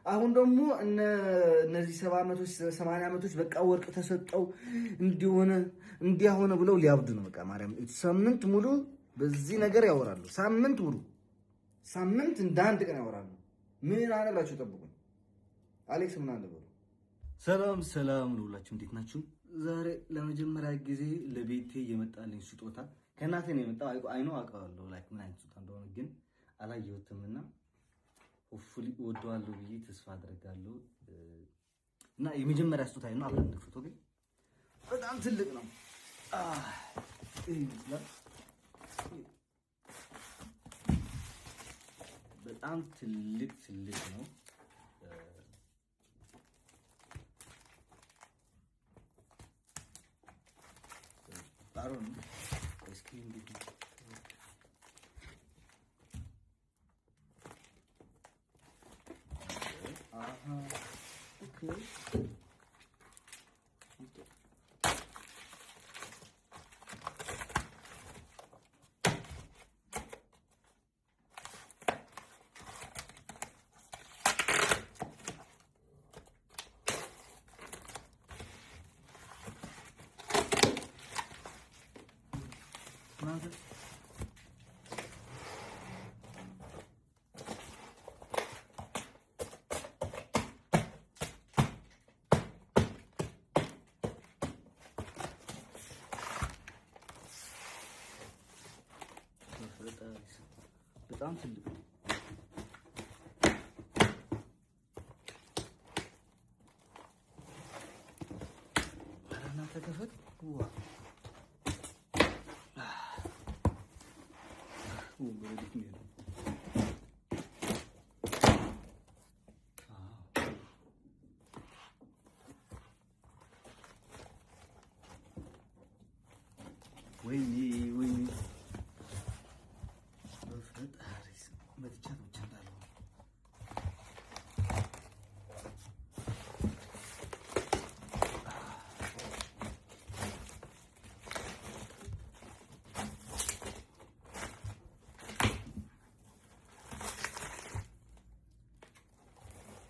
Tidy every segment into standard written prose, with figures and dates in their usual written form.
አሁን ደግሞ እነዚህ 70 ዓመቶች 80 ዓመቶች በቃ ወርቅ ተሰጠው እንዲሆነ ብለው ሊያብዱ ነው። በቃ ማርያም ሳምንት ሙሉ በዚህ ነገር ያወራሉ። ሳምንት ሙሉ እንደ አንድ ቀን ያወራሉ። ምን አለ ብላችሁ ጠብቁ። አሌክስ ምን አለ ብሎ ሰላም ሁላችሁ እንዴት ናችሁ? ዛሬ ለመጀመሪያ ጊዜ ለቤቴ የመጣልኝ ስጦታ ከእናቴ ነው የመጣው። አይኖ አውቀዋለሁ ላይክ ምን አይነት ስጦታ እንደሆነ ግን አላየሁትምና ሆፕፉሊ እወደዋለሁ ብዬ ተስፋ አደርጋለሁ። እና የመጀመሪያ ስጦታ ነው። አሁን ፎቶ ግን በጣም ትልቅ ነው። በጣም ትልቅ ነው። ባሮን እስኪ እንዴት ነው? ኦኬ በጣም ትልቅ ነው። አራና ተከፈት ወይኔ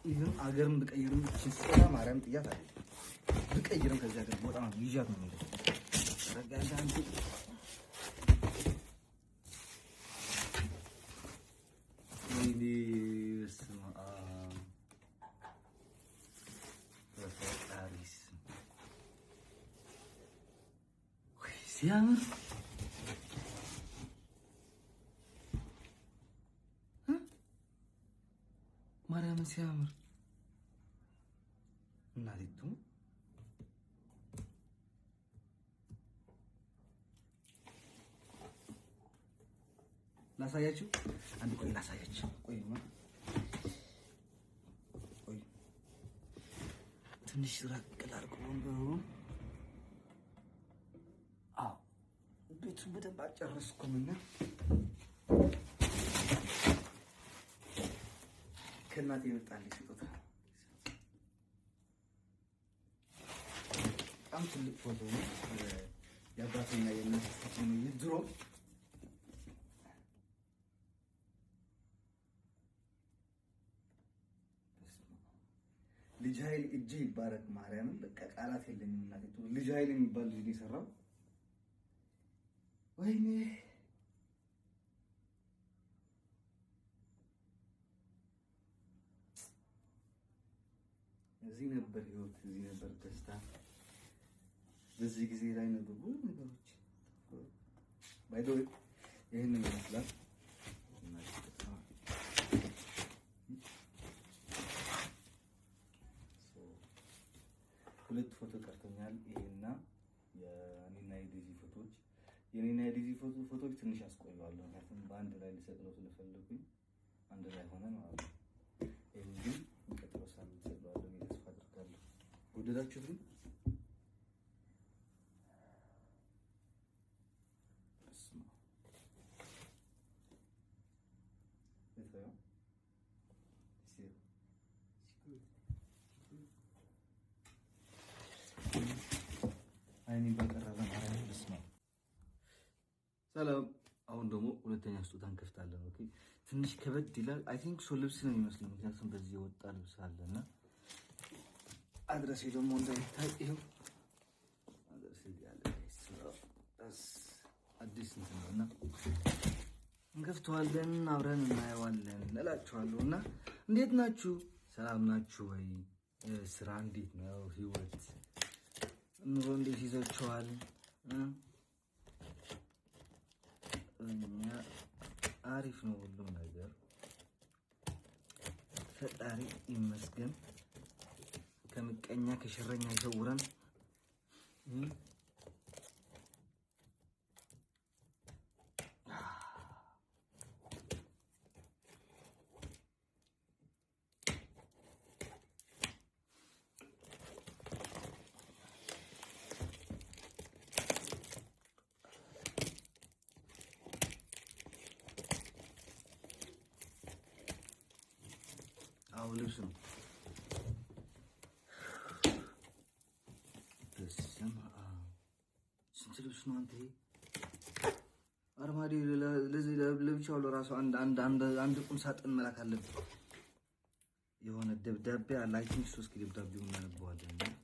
ይሄን አገርም ብቀይርም ሲሰራ ማርያም ጥያት አለ ብቀይርም ከዛ ሀገር ቦታ ነው ይዣት ነው የሚለው ረጋጋንቱ ወይኔ በስመ አብ በፈጣሪስ ወይ ሲያምር ማርያም ሲያምር እናቲቱ ላሳያችሁ። አንድ ቆይ ላሳያችሁ። ቆይ ትንሽ ራቅ ላድርገው ወንበሩ። አዎ ቤቱን በደንብ አልጨረስኩምና ከእናቴ የመጣልኝ ስጦታ በጣም ትልቅ ፎቶ ነው። የአባቴና የእናቴ ፎቶ ነው። ድሮ ልጅ ኃይል እጅ ይባረክ ማርያምን በቃ ቃላት የለኝም። እናቴ ልጅ ኃይል የሚባል ልጅ ነው የሰራው። ወይኔ እዚህ ነበር ህይወት፣ እዚህ ነበር ደስታ። በዚህ ጊዜ ላይ ነበር ብዙ ነገሮች ባይዶይ ይሄንን ይመስላል። ሁለት ፎቶ ቀርቶኛል። ይሄና የኔና የዲዚ ፎቶዎች የኔና የዲዚ ፎቶዎች ትንሽ አስቆየዋለሁ፣ ምክንያቱም በአንድ ላይ ልሰቅለው ስለፈለኩኝ አንድ ላይ ሆነ ማለት ነው። ይሄን ግን የሚቀጥለው ሳምንት ሰቅለዋለሁ ብዬ ተስፋ አድርጋለሁ። ወደዳችሁት ግን አይኔ በቀረበ ማርያም ልስማ። ሰላም። አሁን አሁን ደግሞ ሁለተኛ ስጦታ እንከፍታለን። ኦኬ ትንሽ ከበድ ይላል። አይ ቲንክ ሶ ልብስ ነው የሚመስለው፣ ምክንያቱም በዚህ የወጣ ልብስ አለና አድረሴ ደግሞ እንዳይታይ ይኸው አድረሴ ያለ አዲስ እንትን ነውና እንከፍተዋለን፣ አብረን እናየዋለን እላችኋለሁ። እና እንዴት ናችሁ? ሰላም ናችሁ ወይ? ስራ እንዴት ነው? ህይወት ኑሮ እንዴት ይዛችኋል? እኛ አሪፍ ነው ሁሉም ነገር፣ ፈጣሪ ይመስገን። ከምቀኛ ከሸረኛ ይሰውረን። አዎ ልብስ ነው። ስንት ልብስ ነው አንተ? አርማዲ ለብቻው ለራሱ አንድ ቁም ሳጥን መላክ አለብህ። የሆነ ደብዳቤ አለ። አይ ቲንክ 3 ደብዳቤው እናነበዋለን።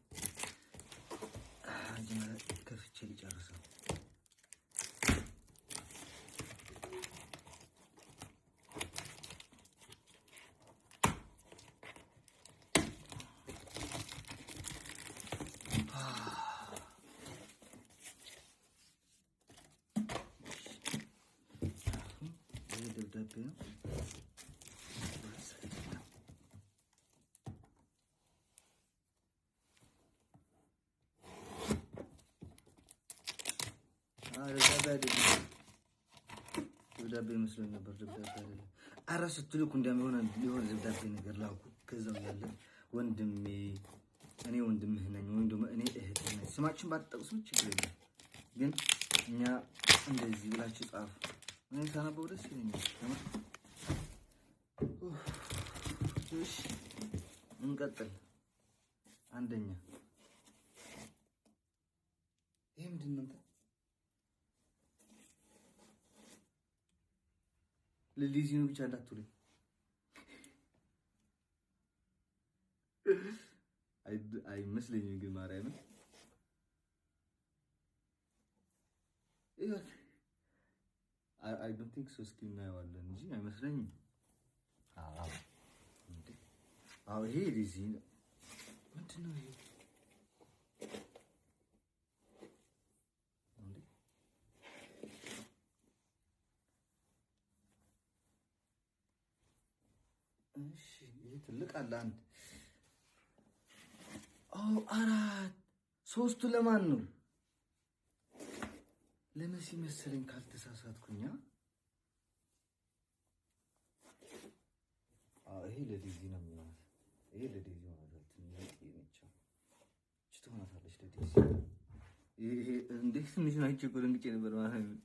ከፍቼ ልጨርሰው። ደብዳቤ ነው። ደብዳቤ መስሎኝ ነበር። ደብዳቤ አይደለም። ኧረ ስትሉ እኮ እንደሚሆን የሆነ ደብዳቤ ነገር ላኩ። ከዛው ያለ ወንድሜ፣ እኔ ወንድምህ ነኝ ወይም ደግሞ እኔ እህትህ ነኝ። ስማችን ባትጠቅሱ ችግር የለም፣ ግን እኛ እንደዚህ ብላችሁ ጻፉ። እኔ ሳነበው ደስ ይለኛል። እሺ እንቀጥል። አንደኛ ይሄ ምንድን ነው? ለሊዚ ነው ብቻ እንዳትሉኝ። አይመስለኝም ግን ማርያምን I don't think so። እስኪ እናየዋለን እንጂ አይመስለኝም። አዎ ይሄ ሊዚ ምንድን ነው ይሄ? እሺ ይሄ ትልቅ አለ አንድ። አራት። ሶስቱ ለማን ነው? ለመሲ መሰለኝ ካልተሳሳትኩኛ። ይሄ ለዲዚ ነው የሚሆነው። ይሄ ለዲዚ ነው ማለት ነው። እቺ ትሆናለች ለዲዚ። ይሄ እንዴት ትንሽ ነው እኮ ደንግጬ ነበር ማለት ነው።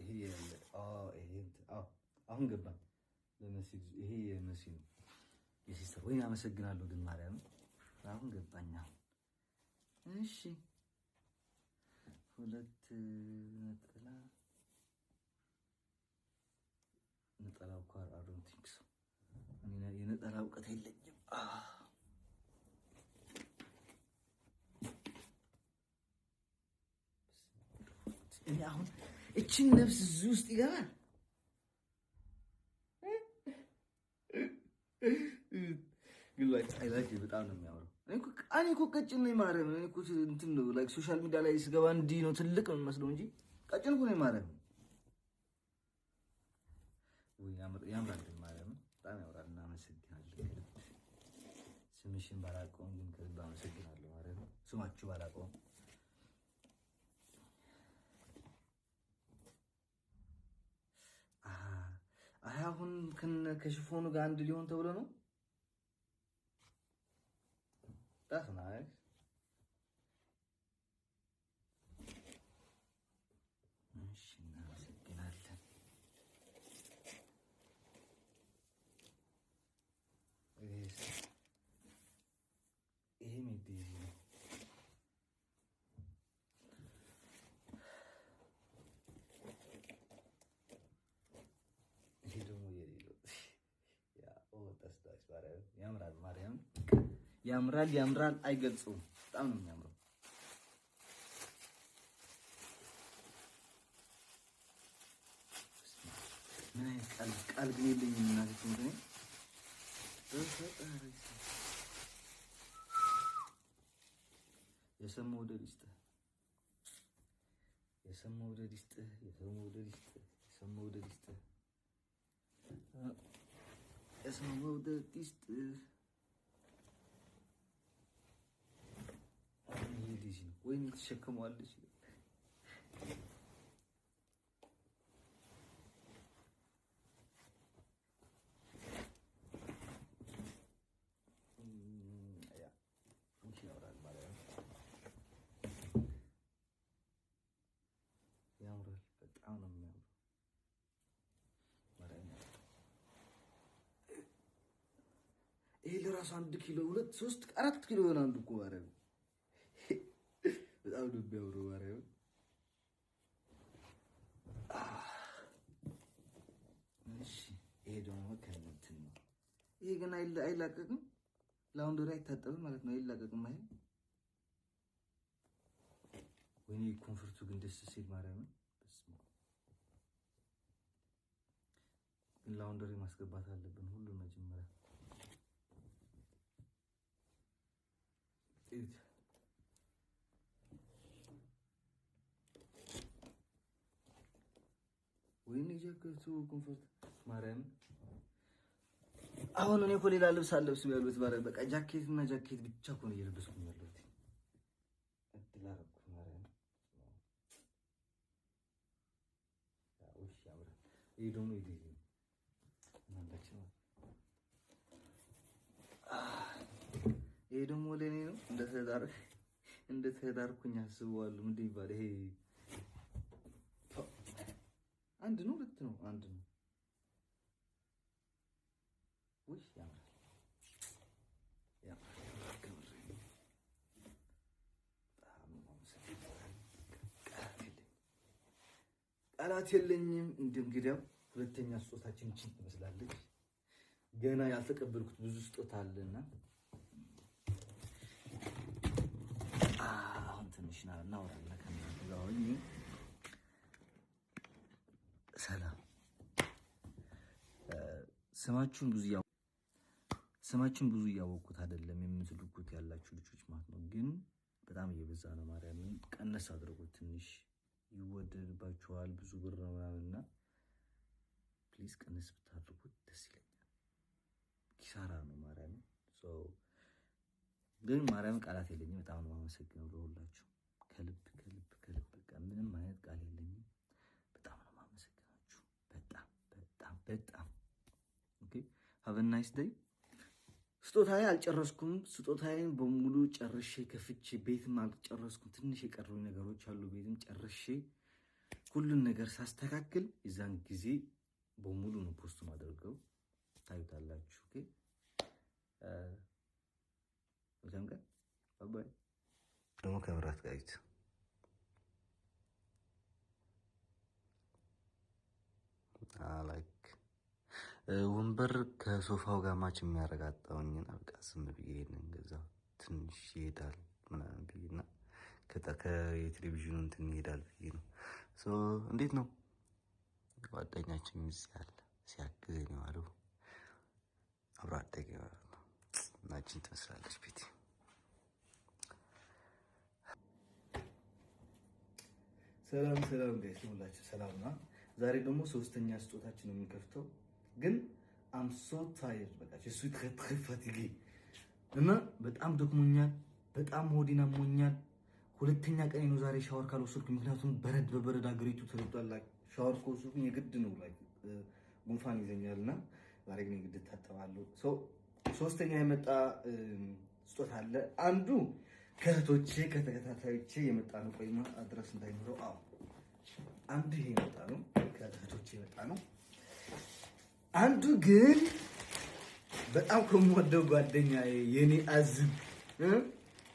ይሄ ይሄ አሁን ገባኝ። ለመሲ ይሄ የመሲ ነው የሲስተር። ወይኔ አመሰግናለሁ ግን ማርያም አሁን ገባኝ። እሺ ሁለት ነጠላው እኮ I don't think so። እኔ የነጠላ እውቀት የለኝም። እኔ አሁን እቺን ነፍስ እዚህ ውስጥ ይገባል። ግን አይ ላይክ በጣም ነው የሚያምረው። እኔ እኮ ቀጭን ነኝ ማርያም። እኔ እኮ እንትን ነው ላይክ ሶሻል ሚዲያ ላይ ስገባ እንዲህ ነው ትልቅ ነው የሚመስለው እንጂ ቀጭን እኮ ነኝ ማርያም። ወይ ያምራል ማርያም፣ በጣም ያምራል። እናመሰግናለን። ስምሽን ባላውቀውም ግን ከልብ አመሰግናለሁ ማርያም። ስማችሁ ባላውቀውም አሁን ከሽፎኑ ጋር አንድ ሊሆን ተብሎ ነው። That's nice። እሺ እናመሰግናለን። ይሄ ሜዲዚ ነው። ያምራል። ማርያም ያምራል። አይገልጹም። በጣም ነው የሚያምረው። ምን አይነት ቃል ግን የለኝም እናቴ ትምክኔ የሰማው ወደድ ይስጥህ። ይሄ ልጅ ነው ወይም ተሸክመዋለች። ያምራል። በጣም ነው የሚያምረው። ይሄ ለራሱ 1 ኪሎ 2 3 4 ኪሎ ይሆናል እኮ ማርያም። በጣም ነው የሚያምረው ማርያም። እሺ ይሄ ደግሞ ከእንትን ነው። ይሄ ግን አይላቀቅም። ላውንደሪ አይታጠብም ማለት ነው። አይላቀቅም። አይ ወይኔ ኮንፈርቱ ግን ደስ ሲል ማርያምን። ግን ላውንደሪ ማስገባት አለብን ሁሉ መጀመሪያ። ወይኔ ጃኬቱ ኮንፈርት ማርያምን። አሁን እኔ እኮ ሌላ ልብስ አለብስም ያሉት ማርያም። በቃ ጃኬት እና ጃኬት ብቻ እኮ ነው እየለበስኩኝ ያለሁት። እድል አደረኩ ማርያም። እሺ ያምራል። ይሄ ደግሞ ይሄ ደግሞ ለኔ ነው። እንደ ተዳርኩኝ አስበዋለሁ። ምንድን ይባል ይሄ? አንድ ነው 2 ነው? አንድ ነው። ውይ ያምራል። ቃላት የለኝም። እንግዲያው ሁለተኛ ስጦታችን እቺን ትመስላለች። ገና ያልተቀበልኩት ብዙ ስጦታ አለና አሁን ትንሽ እናወራለን ከእናንተ ጋር ሆኜ። ሰላም ስማችሁን ብዙ እያወቅኩት አይደለም የምትልኩት ያላችሁ ልጆች ማለት ነው። ግን በጣም እየበዛ ነው። ማርያምን ቀነስ አድርጉት። ትንሽ ይወደድባችኋል። ብዙ ብር ነው ምናምንና ፕሊዝ ቀነስ ብታድርጉት ደስ ይለኛል። ኪሳራ ነው ማርያምን። ግን ማርያም ቃላት የለኝም። በጣም ነው የማመሰግነው ለሁላችሁ ከልብ በቃ ምንም አይነት ቃል የለኝም። በጣም ነው የማመሰግናችሁ። በጣም ኦኬ። ሃቭ አ ናይስ ዴይ። ስጦታዬ አልጨረስኩም። ስጦታዬን በሙሉ ጨርሼ ከፍቼ ቤትም አልጨረስኩም። ትንሽ የቀሩኝ ነገሮች አሉ። ቤትም ጨርሼ ሁሉን ነገር ሳስተካክል የዛን ጊዜ በሙሉ ነው ፖስት ማድረገው። ታዩታላችሁ። ኦኬ መልካም ቀን። ባይ። ደግሞ ከብራት ጋር ላይክ ወንበር ከሶፋው ጋር ማች የሚያረጋጣውኝና በቃ ዝም ብዬ ይሄንን ገዛው። ትንሽ ይሄዳል ምናምን ብዬና ከየቴሌቪዥኑ እንትን ይሄዳል ብዬ ነው። እንዴት ነው ጓደኛችን እዚህ ያለ ሲያግዘኝ ነው አሉ። አብሮ አደገ ማለት ነው። እናችን ትመስላለች ቤቴ። ሰላም ጋይስ፣ ሁላችሁ ሰላም ነው። ዛሬ ደግሞ 3ኛ ስጦታችን ነው የምንከፍተው። ግን አም ሶ ታየርድ በቃ እሱ ተከፈትጊ እና በጣም ደክሞኛል። በጣም ሆዴን አሞኛል። 2ኛ ቀን ነው ዛሬ ሻወር ካልወሰድኩ። ምክንያቱም በበረድ አገሪቱ ተረዷል። ሻወር ከወሰድኩኝ የግድ ነው ጉንፋን ይዘኛልና ዛሬ ግን የግድ ታጠባለሁ። 3ኛ የመጣ ስጦታ አለ። አንዱ ከእህቶቼ ከተከታታዮቼ የመጣ ነው። ቆይማ አድረስ እንዳይኖረው። አንዱ ይሄ የመጣ ነው፣ ከእህቶቼ የመጣ ነው። አንዱ ግን በጣም ከምወደው ጓደኛዬ፣ የኔ አዝብ፣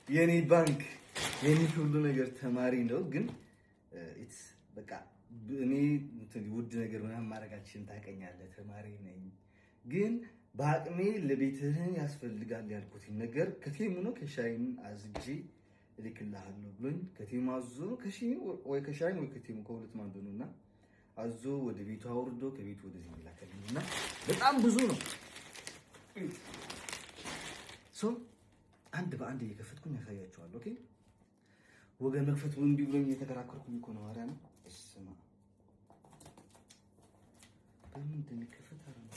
የኔ ባንክ፣ የኔ ሁሉ ነገር ተማሪ ነው። ግን በቃ እኔ ውድ ነገር ምናምን ማድረጋችን ታውቀኛለህ፣ ተማሪ ነኝ። ግን በአቅሜ ለቤትህን ያስፈልጋል ያልኩት ነገር ከቴሙ ነው ከሻይን አዝጄ እልክልሃለሁ ብሎኝ ከቴሙ አዞ ወይ ከሻይን ወይ ከቴሙ ከሁለት ማን እንደሆነና አዞ ወደ ቤቱ አውርዶ ከቤቱ ወደዚህ ይላከልኝና በጣም ብዙ ነው። አንድ በአንድ እየከፈትኩኝ ያሳያቸዋለሁ። ኦኬ ወገን መክፈት እምቢ ብሎኝ እየተከራከርኩኝ እኮ ነው። ማርያም እስማ በምን እንደሚከፈት አረም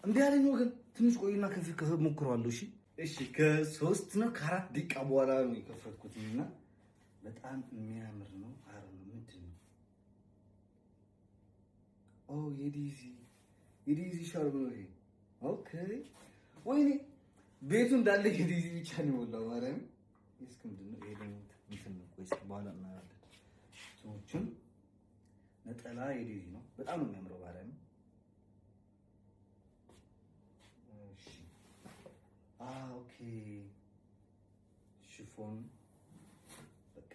እንዴ ያለኝ ወገን ትንሽ ቆይና ከፍት ሞክረዋለሁ። እሺ ከ3 ነው ከ4 ደቂቃ በኋላ ነው የከፈትኩትና በጣም የሚያምር ነው። አረም ምንድን ነው? ኦ የዲዚ ሻርብ ነው ይሄ። ኦኬ ወይኔ ቤቱ እንዳለ የዲዚ ብቻ ነው የሞላው። ማርያም እስኪ ምንድን ነው ይሄ ደግሞ እንትን ነው። ቆይ በኋላ እናያለን። ሰዎችን ነጠላ የዲዚ ነው። በጣም ነው የሚያምረው። ማርያም እሺ ኦኬ ሽፎን በቃ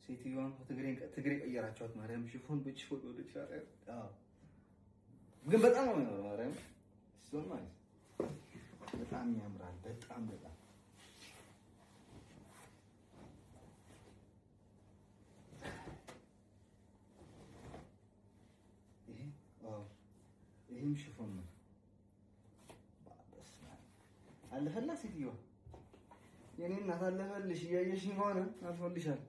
ሴትዮዋን ትግሬ ቀየራቸዋት። ማርያም ሽፎን በሽፎን ወደ ቻለ ግን በጣም ነው የሚያምረው። ማርያም እሱን ማለት በጣም ያምራል። በጣም ይሄም ሽፎን ነው። አለፈላ ሴትዮዋ የኔ እናት አለፈልሽ። እያየሽኝ ከሆነ አልፎልሻል።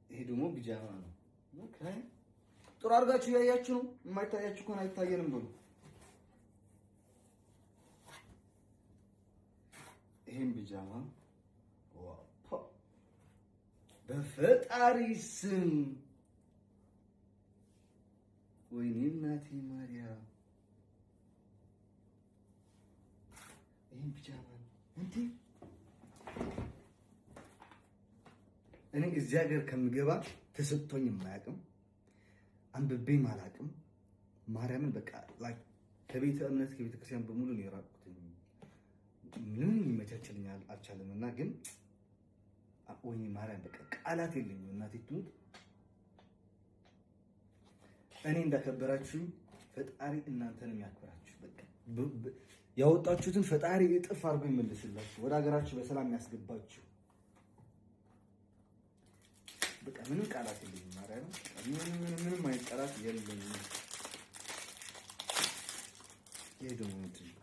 ይሄ ደግሞ ቢጃማ ነው። ኦኬ ጥሩ አድርጋችሁ እያያችሁ ነው። የማይታያችሁ ከሆነ አይታየንም ብሎ ይሄም ቢጃማ ዋው! በፈጣሪ ስም ወይኔ እናቴ ማርያም ይሄን ቢጃማ እንዴ! እኔ እዚህ ሀገር ከምገባ ተሰጥቶኝ የማያውቅም አንብቤም አላውቅም። ማርያምን በቃ ላይ ከቤተ እምነት ከቤተ ክርስቲያን በሙሉ ነው የራቁት። ምንም ይመቻችልኝ አልቻለምና ግን ወይኔ ማርያም በቃ ቃላት የለኝም። እናቴ ትሙት እኔ እንዳከበራችሁ ፈጣሪ እናንተንም ያክብራችሁ። በቃ ያወጣችሁትን ፈጣሪ እጥፍ አድርጎ ይመልስላችሁ፣ ወደ ሀገራችሁ በሰላም ያስገባችሁ። በቃ ምንም ቃላት የለኝም። ማርያም ምንም አይነት ቃላት የለኝም። ይሄ ደግሞ ምንድን ነው?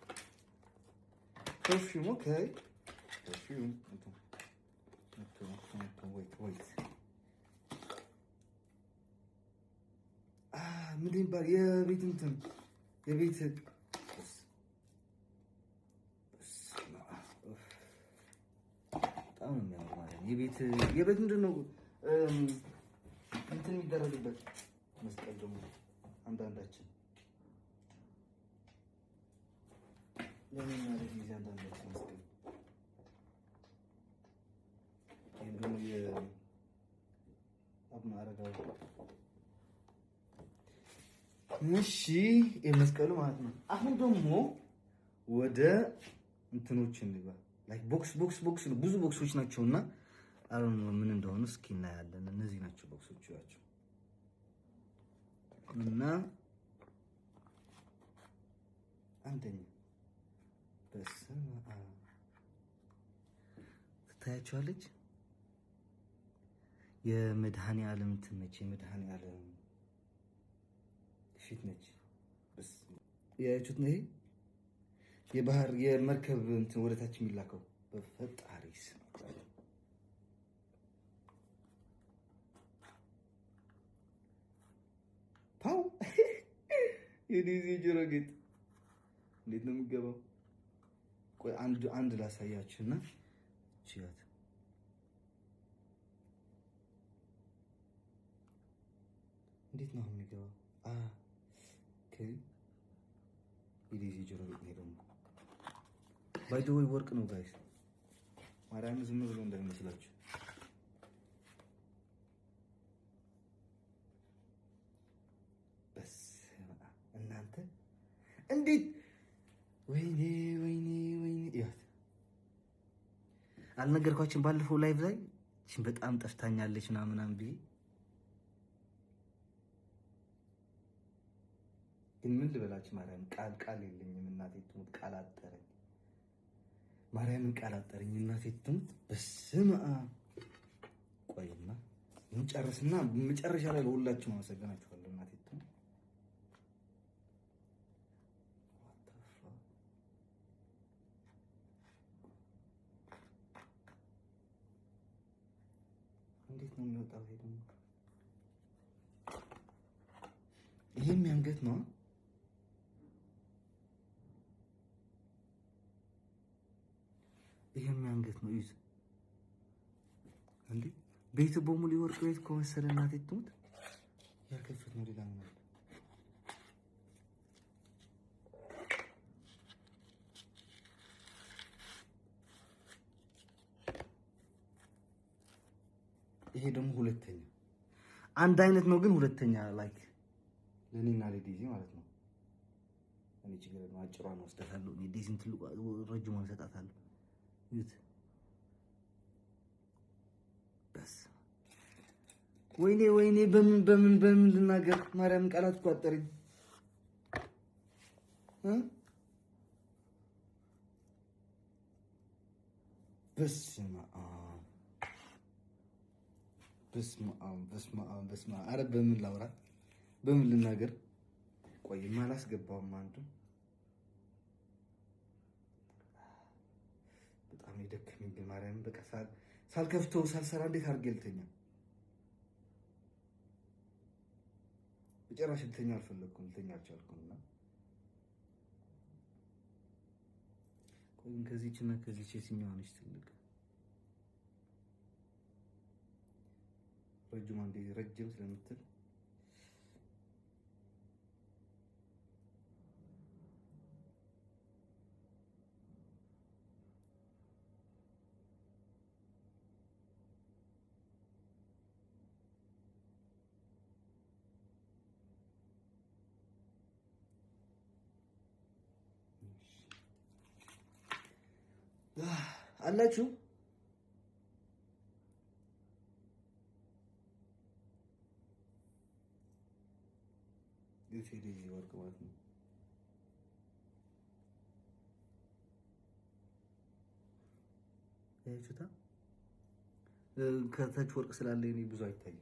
ፐርፊውም ኦኬ ፐርፊውም ወይት ምንድን ይባል? የቤት እንትን የቤት በጣም ነው የሚያምር ማለት ነው። የቤት ምንድን ነው እንትን የሚደረግበት መስቀል ደግሞ አንዳንዳችን ለምን ማለት ጊዜ አንዳንዳችን መስቀል ይሄ ደግሞ የአቡነ አረጋዊ እሺ የመስቀሉ ማለት ነው። አሁን ደግሞ ወደ እንትኖች እንግባ። ላይክ ቦክስ ነው። ብዙ ቦክሶች ናቸውና አሁን ምን እንደሆነ እስኪ እናያለን። እነዚህ ናቸው ቦክሶቹ ያቸው እና አንደኛ በስመ አብ ትታያቸዋለች። የመድኃኔ ዓለም እንትን ነች። የመድኃኔ ዓለም ፊት ነች። በስ ያያችሁት ነው። ይሄ የባህር የመርከብ እንትን ወደታች የሚላከው በፈጣሪ ስም ፓው የዲዚ ጆሮ ጌጥ እንዴት ነው የሚገባው? ቆይ አንድ ላሳያችሁና ቺያት እንዴት ነው የሚገባው? ኦኬ የዲዚ ጆሮ ጌጥ ነው ደግሞ ባይ ዘ ወይ ወርቅ ነው ጋይስ። ማርያም ዝም ብሎ እንደሚመስላችሁ በስ እናንተ እንዴት ወይኔ ያት አልነገርኳችሁም ባለፈው ላይቭ ላይ በጣም ጠፍታኛለች ምናምን ብዬ ግን ምን ልበላችሁ ማርያም ቃል የለኝም እናቴ ትሙት ቃል አጠረኝ ማርያምን ቃል አጠረኝ እናቴ ትሙት በስመ አብ ቆይና እንጨርስና መጨረሻ ላይ ለሁላችሁም አመሰግናችኋለሁ እናቴ ትሙት እንዴት ነው የሚወጣው ይሄ ደግሞ ይሄም ያንገት ነው ይሄም ያንገት ነው ይዝ እንዴ ቤት በሙሉ ይወርቅ ቤት ኮመሰለ እናቴ ትሙት ያከፈት ነው ሌላ ነው ይሄ ደግሞ ሁለተኛ አንድ አይነት ነው ግን ሁለተኛ ላይክ ለኔና ለዲዚ ማለት ነው እኔ ችግር ነው አጭሯን ወስደታለሁ እኔ ዲዚን ትልቁ ረጅሙን ሰጣታለሁ ይት በስ ወይኔ በምን ልናገር ማርያም ቃላት ቋጠረኝ በስመ አብ ኧረ በምን ላውራ በምን ልናገር ቆይማ አላስገባውም አንዱ በጣም የደከመኝ በማርያም በቃ ሳልከፍተው ሳልሰራ እንዴት አድርጌ ልተኛ በጭራሽ ልተኛ አልፈለኩም ልተኛ አልቻልኩምና ቆይም ከዚህና ከዚህ የትኛዋ ነች ትልቅ ረጅም አንዴ ረጅም ስለምትል አላችሁ ዩቲዩብ ወርቅ ማለት ነው አይቹታ ከታች ወርቅ ስላለ እኔ ብዙ አይታይም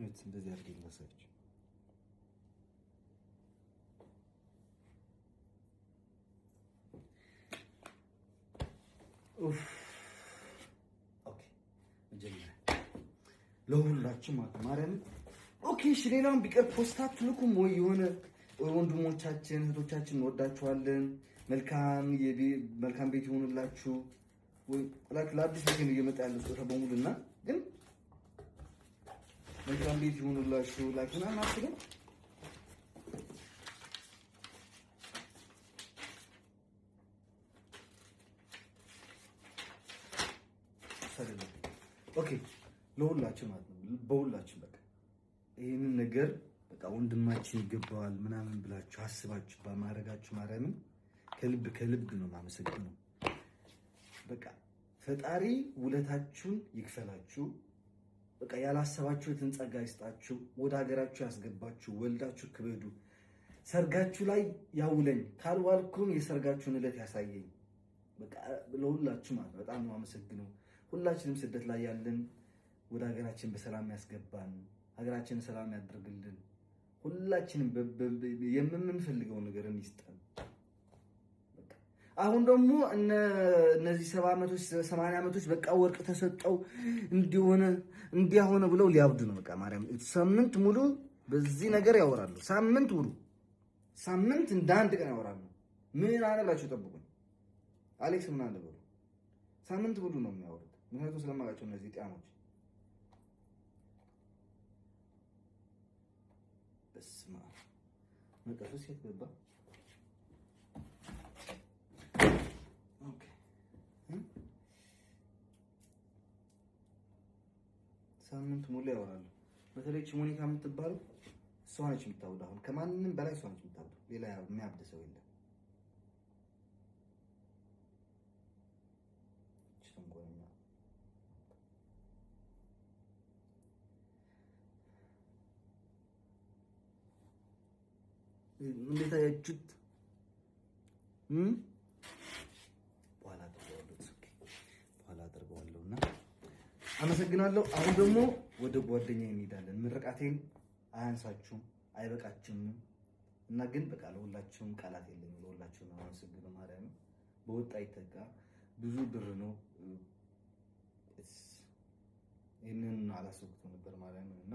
እት እንደዚህ አድርገኝ መሰለች ኦኬ መጀመሪያ ለሁላችሁም ማርያም ኦኬ እሺ ሌላውን ቢቀር ፖስት አትልኩም ወይ የሆነ ወንድሞቻችን እህቶቻችን እንወዳችኋለን መልካም ቤት ይሁንላችሁ ወይ ለአዲስ ቤት ነው እየመጣ ያለው ሰው በሙሉና ግን መልካም ቤት ይሁንላችሁ ላኪና ማስገን ኦኬ ለሁላችሁ ማለት ነው በሁላችሁ በቃ ይሄንን ነገር በቃ ወንድማችን ይገባዋል ምናምን ብላችሁ አስባችሁ በማረጋችሁ ማርያምን ከልብ ነው ማመሰግነው በቃ ፈጣሪ ውለታችሁን ይክፈላችሁ በቃ ያላሰባችሁትን ጸጋ ይስጣችሁ ወደ ሀገራችሁ ያስገባችሁ ወልዳችሁ ክበዱ ሰርጋችሁ ላይ ያውለኝ ካልዋልኩም የሰርጋችሁን ዕለት ያሳየኝ በቃ ለሁላችሁ ማለት በጣም ነው ማመሰግነው ሁላችንም ስደት ላይ ያለን ወደ ሀገራችን በሰላም ያስገባን ሀገራችንን ሰላም ያድርግልን ሁላችንም የምንፈልገው ነገር እንይስጠን በቃ አሁን ደግሞ እነዚህ 70 ዓመቶች 80 ዓመቶች በቃ ወርቅ ተሰጠው እንዲሆነ ብለው ሊያብዱ ነው በቃ ማርያም ሳምንት ሙሉ በዚህ ነገር ያወራሉ ሳምንት እንደ አንድ ቀን ያወራሉ ምን አነላችሁ ጠብቁኝ አሌክስ ምን አለ ብሎ ሳምንት ሙሉ ነው የሚያወሩት ምክንያቱም ስለማውቃቸው እነዚህ ጤናዎች በስማ መቀሱ ሴት ገባ ኦኬ ሳምንት ሙሉ ያወራሉ በተለይ ሞኒካ የምትባለው እሷ ነች የምታብደው። አሁን ከማንም በላይ እሷ ነች የምታብደው። ሌላ የሚያብድ ሰው የለም። እንዴት አያችሁት? በኋላ አደርገዋለሁና አመሰግናለሁ። አሁን ደግሞ ወደ ጓደኛዬ እንሄዳለን። ምርቃቴን አያንሳችሁም፣ አይበቃችሁም እና ግን በቃ ለሁላችሁም ቃላት የለኝም። ለሁላችሁም አመሰግናለሁ። ማርያም በወጣ ይተካ ብዙ ብር ነው። ይሄንን አላሰብኩትም ነበር ማርያም እና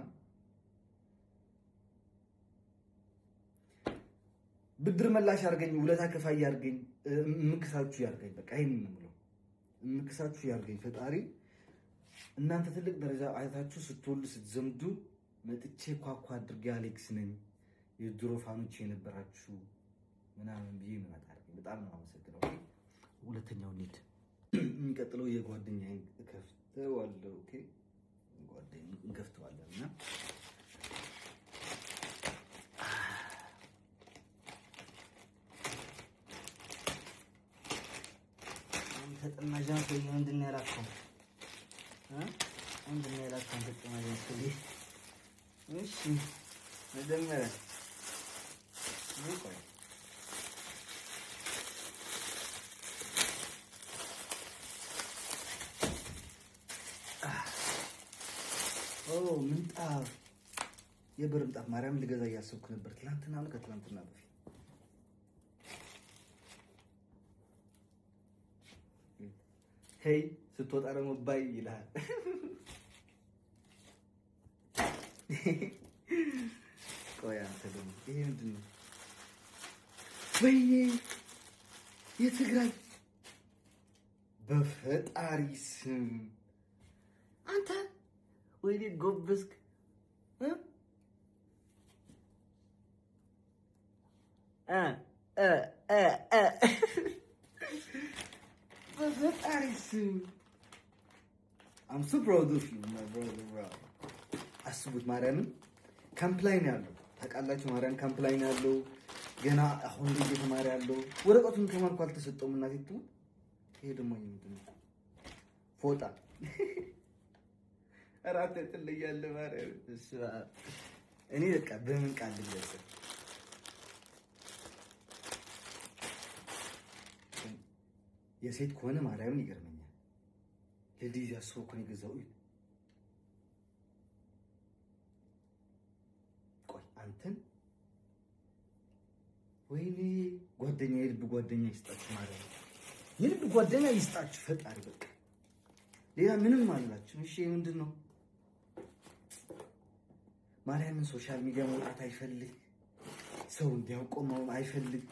ብድር መላሽ አድርገኝ፣ ውለታ ከፋይ አድርገኝ፣ እምክሳችሁ ያድርገኝ። በቃ ይሄንን ነው የምለው። እምክሳችሁ ያድርገኝ ፈጣሪ። እናንተ ትልቅ ደረጃ አይታችሁ ስትወልዱ ስትዘምዱ መጥቼ ኳኳ አድርጌ አሌክስ ነኝ የድሮ ፋኖች የነበራችሁ ምናምን ብዬ መጣ አድርገኝ። በጣም ነው አመሰግነው። ሁለተኛው ኔት የሚቀጥለው የጓደኛዬን እከፍተዋለሁ። ኦኬ ጓደኛዬን እንከፍተዋለን እና ተጠማጃን ሰው ምንድን ነው ያላከው? ምንድን ነው ያላከው? ተጠማጃን ሰው እሺ፣ መጀመሪያ ምንጣፍ፣ የብር ምንጣፍ ማርያም ልገዛ እያሰብኩ ነበር። ትናንትና ነው ከትናንትና በፊት ሄይ ስትወጣ ደግሞ ባይ ይልሃል። ቆይ አንተ ደግሞ ይሄ ምንድን ነው? ወይኔ የትግራይ በፈጣሪ ስም አንተ ወይኔ ጎበዝክ። በፈጣሪ ስም I'm so proud of you my brother bro። አስቡት ማርያምን ካምፕ ላይ ነው ያለው ታውቃላችሁ። ማርያም ካምፕ ላይ ነው ያለው። ገና አሁን ልጅ እየተማረ ያለው ወረቀቱን ከማርኩ አልተሰጠውም። እናቴቱ ይሄ ደግሞ ምንድን ነው? ፎጣ አራት ተጥልያለ ማርያም እሱ እኔ በቃ በምን ቃል ልግለጽ? የሴት ከሆነ ማርያምን ይገርመኛል። ለዲዚ ያስበው እኮ ነው የገዛው። ቆይ አንተን ወይኔ ጓደኛ የልብ ጓደኛ ይስጣችሁ ማርያም የልብ ጓደኛ ይስጣችሁ ፈጣሪ። በቃ ሌላ ምንም አላችሁ። እሺ ምንድን ነው? ማርያምን ሶሻል ሚዲያ መውጣት አይፈልግ፣ ሰው እንዲያውቀው አይፈልግ።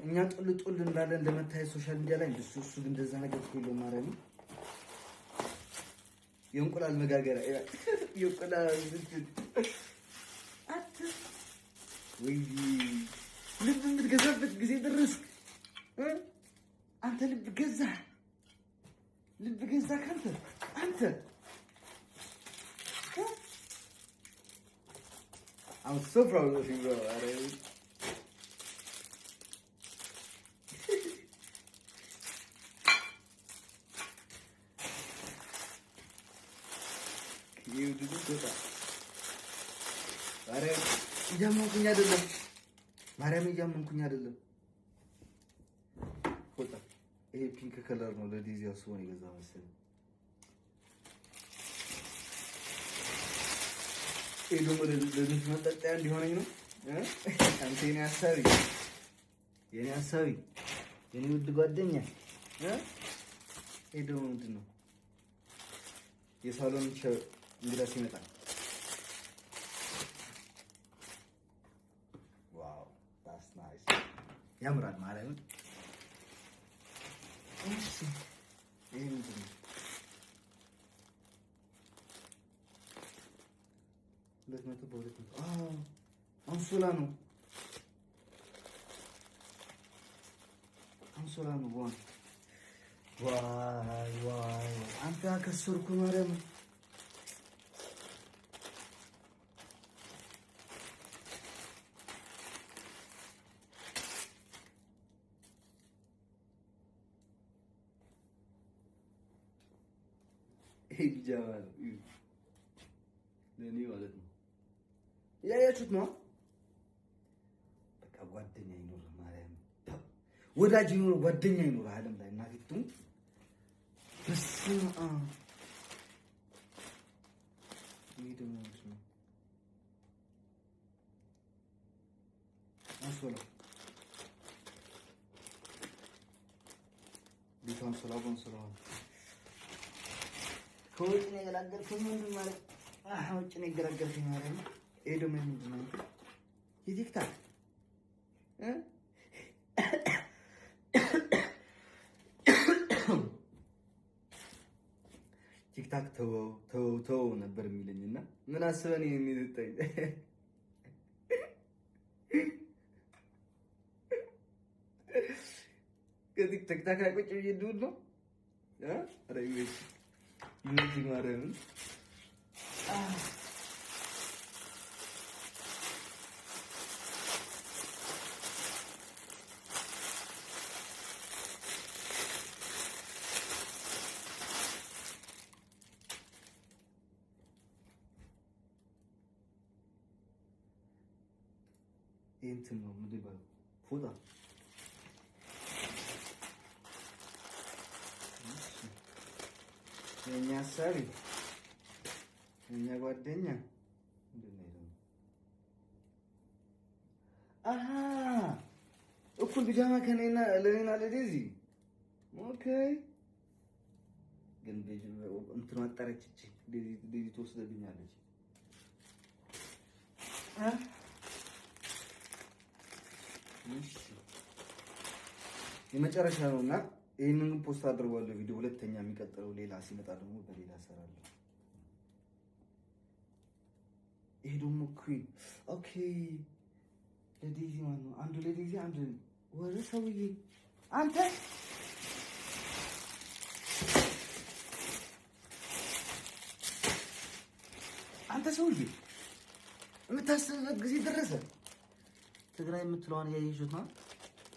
እኛ ጦል እንዳለን ለመታየት ሶሻል ሚዲያ ላይ እሱ ግን እንደዛ ነገር ሁሉ ማርያምን የእንቁላል መጋገሪያ የእንቁላል አት ወይ ልብ የምትገዛበት ጊዜ ደረስክ አንተ። ልብ ገዛ አንተ I'm so proud of you bro. You did it ማርያም እያመንኩኝ አይደለም። ፎጣ ይሄ ፒንክ ከለር ነው። ለዲዚ ያስሆን የገዛ መሰለኝ። ይሄ ደግሞ ለልጅ መጠጣያ እንዲሆነኝ ነው። አንተ የኔ ሀሳቢ የኔ ውድ ጓደኛ ይሄ ደግሞ ምንድን ነው? የሳሎን እንግዳ ሲመጣ ዋው that's nice ያምራል ማለት ነው። እሺ ይሄ ምንድን ነው? አንሶላ ነው። ዋይ አንተ አከሰርኩ ማርያም። ቢጃማ ነው ለኔ ማለት ነው። ያያችሁት ነው። በቃ ጓደኛ ይኖር ማርያም ወዳጅ ይኖር ጓደኛ ይኖር ዓለም ላይ እናፊቱ በስመ አብ ይደሞ ነው አንሶላ ቢታን ሰላም ሰላም ከውጭ ነው የገላገልኩኝ ማለት ውጭ ነው የገላገልኩኝ ማለት ነው። ይሄ ደግሞ ምንድን ነው? የቲክታክ ቲክታክ ተው ነበር የሚለኝና ምን አስበን የሚልጠኝ ቲክታክ ላይ ቁጭ ብዬ ድውል ነው ረይሽ ይሁን ማረም እንትን ነው ምንድን ነው ፎጣ የኛ አሳቢ የኛ ጓደኛ ምንድን ነው ደግሞ እኩል ቢጃማ ከኔና ለኔና ለዴዚ ኦኬ። ግን ዴዚ እንትን አጠረች እቺ ዴዚ ትወስደብኛለች። የመጨረሻ ነውና ይሄንን ፖስት አድርጓለሁ ቪዲዮ። ሁለተኛ የሚቀጥለው ሌላ ሲመጣ ደግሞ በሌላ እሰራለሁ። ይሄ ደግሞ ኩዊን ኦኬ። ለዴዚ ማለት ነው። አንዱ ለዴዚ አንዱ ወደ ሰውዬ አንተ ሰውዬ የምታስብበት ጊዜ ደረሰ። ትግራይ የምትለዋን ያየሽት ነው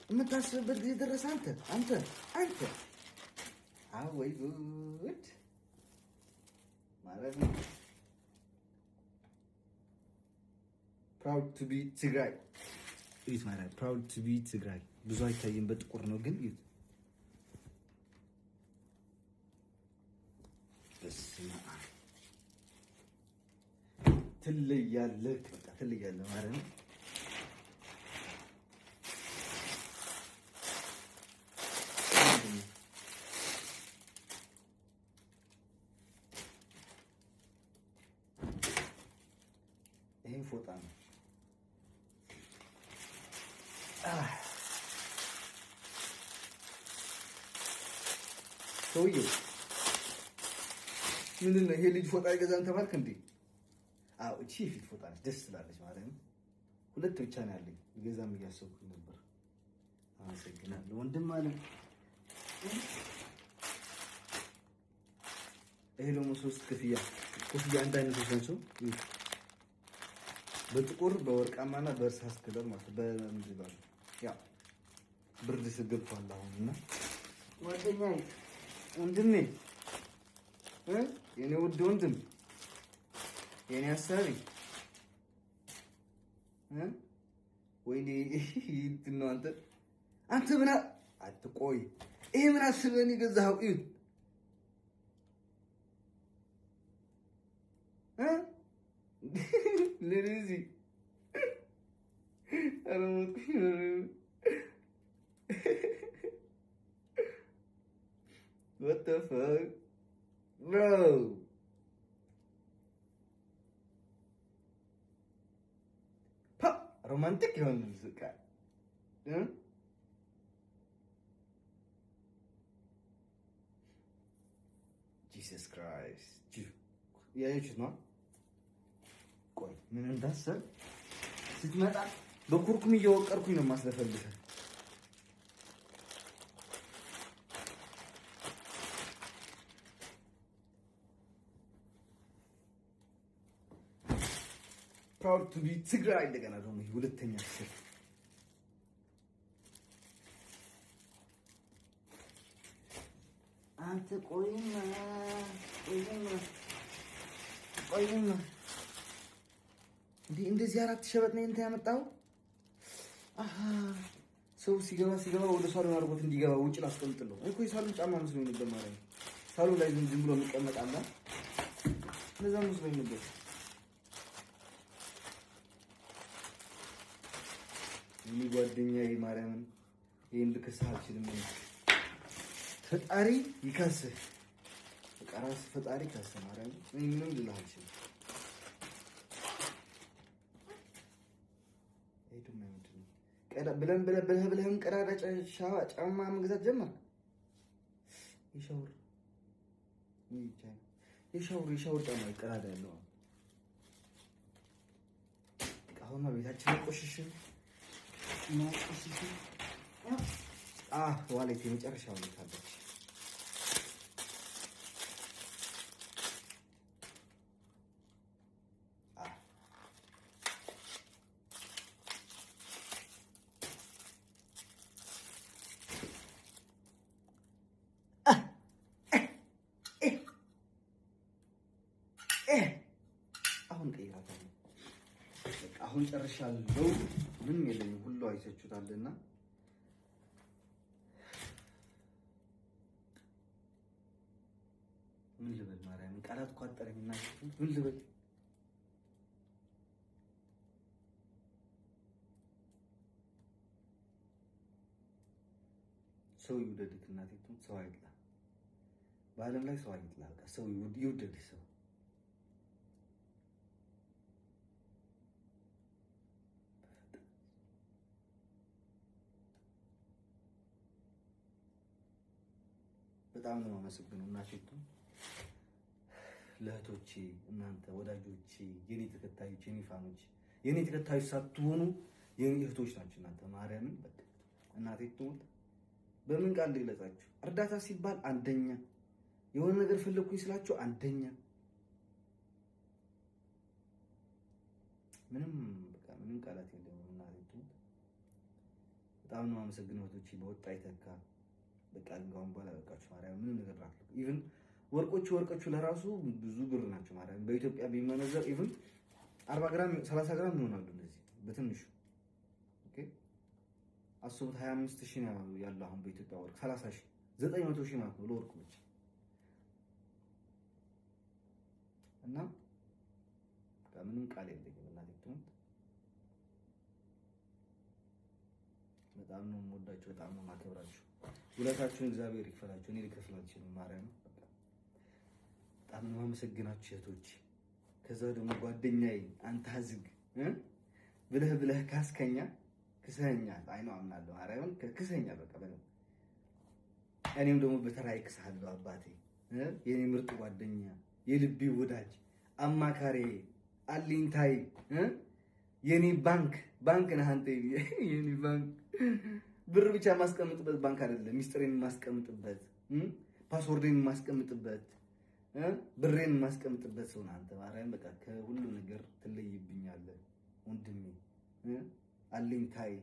የምታስብበት ጊዜ ደረሰ። አንተ ወይ ጉድ ማለት ነው። proud to be ትግራይ እዩት ማለት proud to be ትግራይ ብዙ አይታይም፣ በጥቁር ነው ግን እዩት። በስመ አብ ትለያለህ፣ በቃ ትለያለህ ማለት ነው። ይሄ ፎጣ ነው። ሰውዬው ምንድን ነው? ይሄ ልጅ ፎጣ ይገዛን ተባልክ እንዴ? አዎ እቺ ፊት ፎጣ ነች፣ ደስ ትላለች ማለት ነው። ሁለት ብቻ ነው ያለኝ፣ ገዛም እያሰብኩኝ ነበር። አመሰግናለሁ ወንድም አለ። ይሄ ደግሞ ሶስት ኮፍያ አንድ አይነቶች ናቸው። በጥቁር በወርቃማና በእርሳስ ከለር ማለት በምንድን ነው ያ ብርድ ስገብቷል አሁን እና ጓደኛዬ ወንድሜ የኔ ውድ ወንድም የኔ አሳቢ ወይኔ እንትን ነው። አንተ ምን አትቆይ፣ ይሄ ምን አስበህ ነው የገዛኸው? እዩት ለዚህ what the fuck bro? romantic የሆነ ሙዚቃ Jesus Christ ያየችት ነው። ቆይ ምን እንዳሰብ ስትመጣ በኩርኩም እየወቀርኩኝ ነው ማስለፈልፈ proud to be ትግራይ እንደገና ደግሞ ሁለተኛ ክፍል አንተ ቆይማ እንደዚህ አራት ሸበጥ ነው እንት ያመጣው። አሃ ሰው ሲገባ ወደ ሳሎን አድርጎት እንዲገባ ውጭ ላስቀምጥለው እኮ የሳሎን ጫማ መስሎኝ ነበር ማለት ነው። ሳሎን ላይ ዝም ብሎ የሚቀመጣላ ለዛ መስሎኝ ነበር። እኔ ጓደኛዬ ማርያምን ይሄን ልከስህ አልችልም። ፈጣሪ ይከስህ፣ በቃ ራስህ ፈጣሪ ይከስህ ማርያምን። እኔ ምንም ልልህ አልችልም። ብለን ቀዳዳ ጫማ መግዛት ጀመርክ። የሻወር ጫማ ቀዳዳ ያለው አሁን ቤታችን ቆሽሽን ዋሌት የመጨረሻ ዋሌት አለች። አሁን ቀይራታለሁ። አሁን ጨርሻለሁ። ምንም የለኝም። ሁሉ አይሰቹታልና ምን ልበል ማርያም፣ ቃላት ቋጠረኝና ምን ልበል። ሰው ይውደድህ እናቴ፣ ሰው አይጥላ። በዓለም ላይ ሰው አይጥላ። በቃ ሰው ይውደድህ። ሰው በጣም ነው የማመሰግነው እናቴ፣ ለእህቶቼ፣ እናንተ ወዳጆቼ፣ የኔ ተከታዮች፣ የኔ ፋኖች፣ የኔ ተከታዮች ሳትሆኑ የኔ እህቶች ናችሁ እናንተ። ማርያምን በቃ እናቴ ትሙት በምን ቃል ልግለጻችሁ? እርዳታ ሲባል አንደኛ፣ የሆነ ነገር ፈለኩኝ ስላችሁ አንደኛ። ምንም በቃ ምንም ቃላት የለኝም እናቴ ትሙት። በጣም ነው የማመሰግነው እህቶቼ። በወጣ ይተካ በቃ እንኳን በኋላ በቃችሁ ማርያም። ምንም ነገር አትልቁ። ኢቭን ወርቆቹ ለራሱ ብዙ ብር ናቸው ማርያም። በኢትዮጵያ ቢመነዘር ኢቭን 40 ግራም 30 ግራም ይሆናሉ እንደዚህ በትንሹ። ኦኬ አስቡት 25000 ነው ያለው አሁን በኢትዮጵያ ወርቅ 30000 900,000 ማለት ነው ለወርቁ ብቻ። እና ምንም ቃል የለኝም እናቴ ትሙት። በጣም ነው የምወዳችሁ፣ በጣም ነው የማከብራችሁ። ውለታችሁን እግዚአብሔር ይክፈላችሁ። እኔ ልከፍል አልችልም ማርያም። በጣም ነው የማመሰግናችሁ እህቶች። ከዛ ደግሞ ጓደኛዬ አንተ አዝግ ብለህ ካስከኛ ክሰኛል። አይ ነው አምናለሁ ማርያምን ክሰኛል። በቃ በለው። እኔም ደግሞ በተራይ ክሳለሁ አባቴ፣ የኔ ምርጥ ጓደኛ፣ የልቤ ወዳጅ፣ አማካሪ፣ አሊንታይ፣ የኔ ባንክ ነህ አንተ። የኔ ባንክ ብር ብቻ ማስቀምጥበት ባንክ አይደለም። ሚስጥሬን ማስቀምጥበት፣ ፓስወርዴን ማስቀምጥበት፣ ብሬን ማስቀምጥበት ሰው ነህ አንተ ማርያም። በቃ ከሁሉ ነገር ትለይብኛለህ ወንድሜ፣ አለኝታዬ፣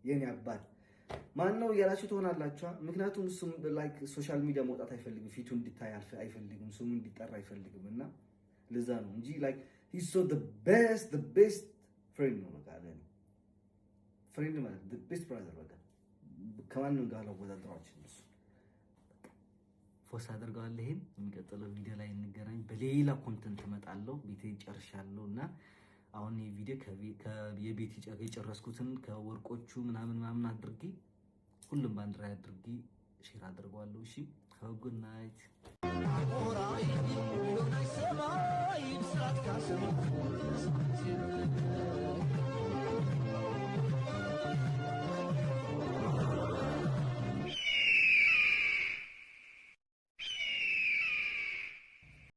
የኔ አባት። ማን ነው እያላችሁ ትሆናላችሁ። ምክንያቱም እሱም ላይክ ሶሻል ሚዲያ መውጣት አይፈልግም፣ ፊቱ እንዲታይ አይፈልግም፣ ስሙ እንዲጠራ አይፈልግም። እና ለዛ ነው እንጂ ላይክ he's so the best friend ነው። በቃ ለኔ ፍሬንድ ማለት the best brother። በቃ ከማንም ጋር አላወዳድራችሁም። እሱ ፎስ አድርገዋለሁ። ይሄን የሚቀጥለው ቪዲዮ ላይ እንገናኝ። በሌላ ኮንተንት እመጣለሁ። ቤቴ ጨርሻለሁ እና አሁን የቪዲዮ የቤት የጨረስኩትን ከወርቆቹ ምናምን አድርጌ ሁሉም ባንድ ላይ አድርጌ ሼር አድርገዋለሁ። እሺ good night።